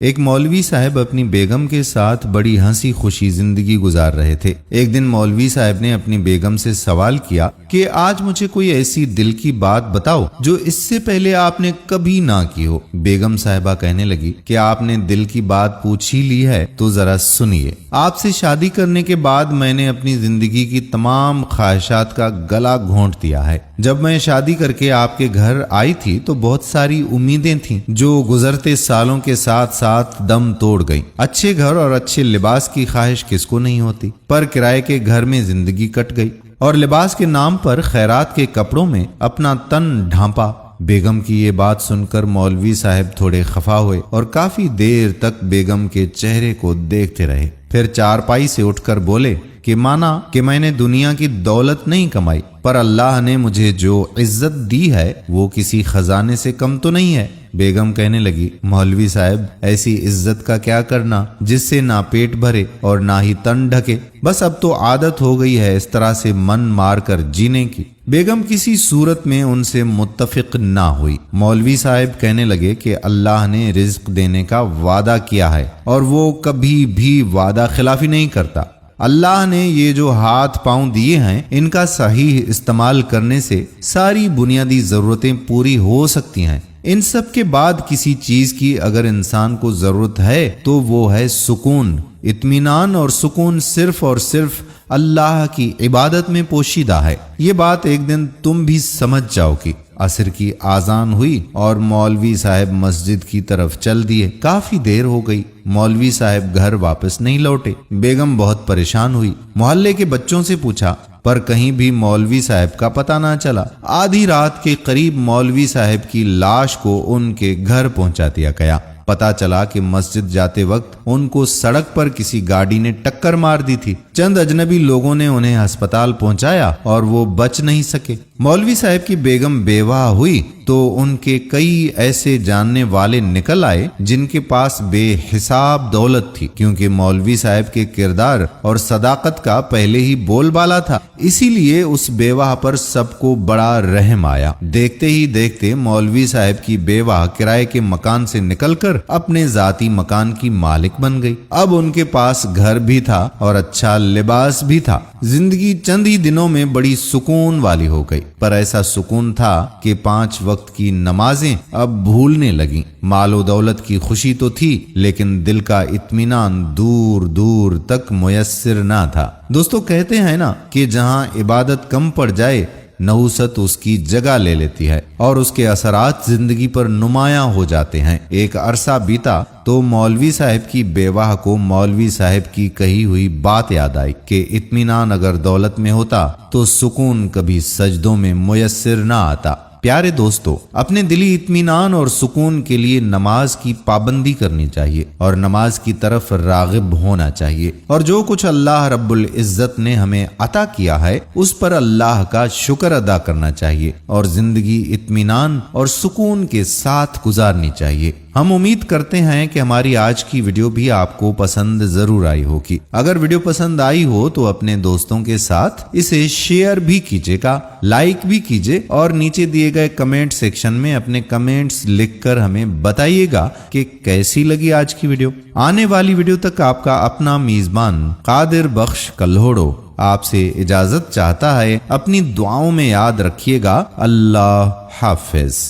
ایک مولوی صاحب اپنی بیگم کے ساتھ بڑی ہنسی خوشی زندگی گزار رہے تھے۔ ایک دن مولوی صاحب نے اپنی بیگم سے سوال کیا کہ آج مجھے کوئی ایسی دل کی بات بتاؤ جو اس سے پہلے آپ نے کبھی نہ کی ہو۔ بیگم صاحبہ کہنے لگی کہ آپ نے دل کی بات پوچھ ہی لی ہے تو ذرا سنیے۔ آپ سے شادی کرنے کے بعد میں نے اپنی زندگی کی تمام خواہشات کا گلا گھونٹ دیا ہے۔ جب میں شادی کر کے آپ کے گھر آئی تھی تو بہت ساری امیدیں تھیں جو گزرتے سالوں کے ساتھ ساتھ دم توڑ گئی۔ اچھے گھر اور اچھے لباس کی خواہش کس کو نہیں ہوتی، پر کرائے کے گھر میں زندگی کٹ گئی اور لباس کے نام پر خیرات کے کپڑوں میں اپنا تن ڈھانپا۔ بیگم کی یہ بات سن کر مولوی صاحب تھوڑے خفا ہوئے اور کافی دیر تک بیگم کے چہرے کو دیکھتے رہے۔ پھر چارپائی سے اٹھ کر بولے کہ مانا کہ میں نے دنیا کی دولت نہیں کمائی، پر اللہ نے مجھے جو عزت دی ہے وہ کسی خزانے سے کم تو نہیں ہے۔ بیگم کہنے لگی، مولوی صاحب ایسی عزت کا کیا کرنا جس سے نہ پیٹ بھرے اور نہ ہی تن ڈھکے، بس اب تو عادت ہو گئی ہے اس طرح سے من مار کر جینے کی۔ بیگم کسی صورت میں ان سے متفق نہ ہوئی۔ مولوی صاحب کہنے لگے کہ اللہ نے رزق دینے کا وعدہ کیا ہے اور وہ کبھی بھی وعدہ خلافی نہیں کرتا۔ اللہ نے یہ جو ہاتھ پاؤں دیے ہیں ان کا صحیح استعمال کرنے سے ساری بنیادی ضرورتیں پوری ہو سکتی ہیں۔ ان سب کے بعد کسی چیز کی اگر انسان کو ضرورت ہے تو وہ ہے سکون، اطمینان، اور سکون صرف اور صرف اللہ کی عبادت میں پوشیدہ ہے۔ یہ بات ایک دن تم بھی سمجھ جاؤ گی۔ عصر کی آذان ہوئی اور مولوی صاحب مسجد کی طرف چل دیے۔ کافی دیر ہو گئی، مولوی صاحب گھر واپس نہیں لوٹے۔ بیگم بہت پریشان ہوئی، محلے کے بچوں سے پوچھا پر کہیں بھی مولوی صاحب کا پتہ نہ چلا۔ آدھی رات کے قریب مولوی صاحب کی لاش کو ان کے گھر پہنچا دیا گیا۔ پتا چلا کہ مسجد جاتے وقت ان کو سڑک پر کسی گاڑی نے ٹکر مار دی تھی۔ چند اجنبی لوگوں نے انہیں ہسپتال پہنچایا اور وہ بچ نہیں سکے۔ مولوی صاحب کی بیگم بیوہ ہوئی تو ان کے کئی ایسے جاننے والے نکل آئے جن کے پاس بے حساب دولت تھی، کیونکہ مولوی صاحب کے کردار اور صداقت کا پہلے ہی بول بالا تھا، اسی لیے اس بیوہ پر سب کو بڑا رحم آیا۔ دیکھتے ہی دیکھتے مولوی صاحب کی بیوہ کرائے کے مکان سے نکل کر اپنے ذاتی مکان کی مالک بن گئی۔ اب ان کے پاس گھر بھی تھا اور اچھا لباس بھی تھا۔ زندگی چند ہی دنوں میں بڑی سکون والی ہو گئی، پر ایسا سکون تھا کہ 5 وقت کی نمازیں اب بھولنے لگیں۔ مال و دولت کی خوشی تو تھی لیکن دل کا اطمینان دور دور تک میسر نہ تھا۔ دوستو کہتے ہیں نا کہ جہاں عبادت کم پڑ جائے نحوست اس کی جگہ لے لیتی ہے اور اس کے اثرات زندگی پر نمایاں ہو جاتے ہیں۔ ایک عرصہ بیتا تو مولوی صاحب کی بیوہ کو مولوی صاحب کی کہی ہوئی بات یاد آئی کہ اطمینان اگر دولت میں ہوتا تو سکون کبھی سجدوں میں میسر نہ آتا۔ پیارے دوستو، اپنے دلی اطمینان اور سکون کے لیے نماز کی پابندی کرنی چاہیے اور نماز کی طرف راغب ہونا چاہیے، اور جو کچھ اللہ رب العزت نے ہمیں عطا کیا ہے اس پر اللہ کا شکر ادا کرنا چاہیے اور زندگی اطمینان اور سکون کے ساتھ گزارنی چاہیے۔ ہم امید کرتے ہیں کہ ہماری آج کی ویڈیو بھی آپ کو پسند ضرور آئی ہوگی۔ اگر ویڈیو پسند آئی ہو تو اپنے دوستوں کے ساتھ اسے شیئر بھی کیجیے گا، لائک بھی کیجیے اور نیچے دیے گئے کمنٹ سیکشن میں اپنے کمنٹس لکھ کر ہمیں بتائیے گا کہ کیسی لگی آج کی ویڈیو۔ آنے والی ویڈیو تک آپ کا اپنا میزبان قادر بخش کلہوڑو آپ سے اجازت چاہتا ہے۔ اپنی دعاؤں میں یاد رکھیے گا۔ اللہ حافظ۔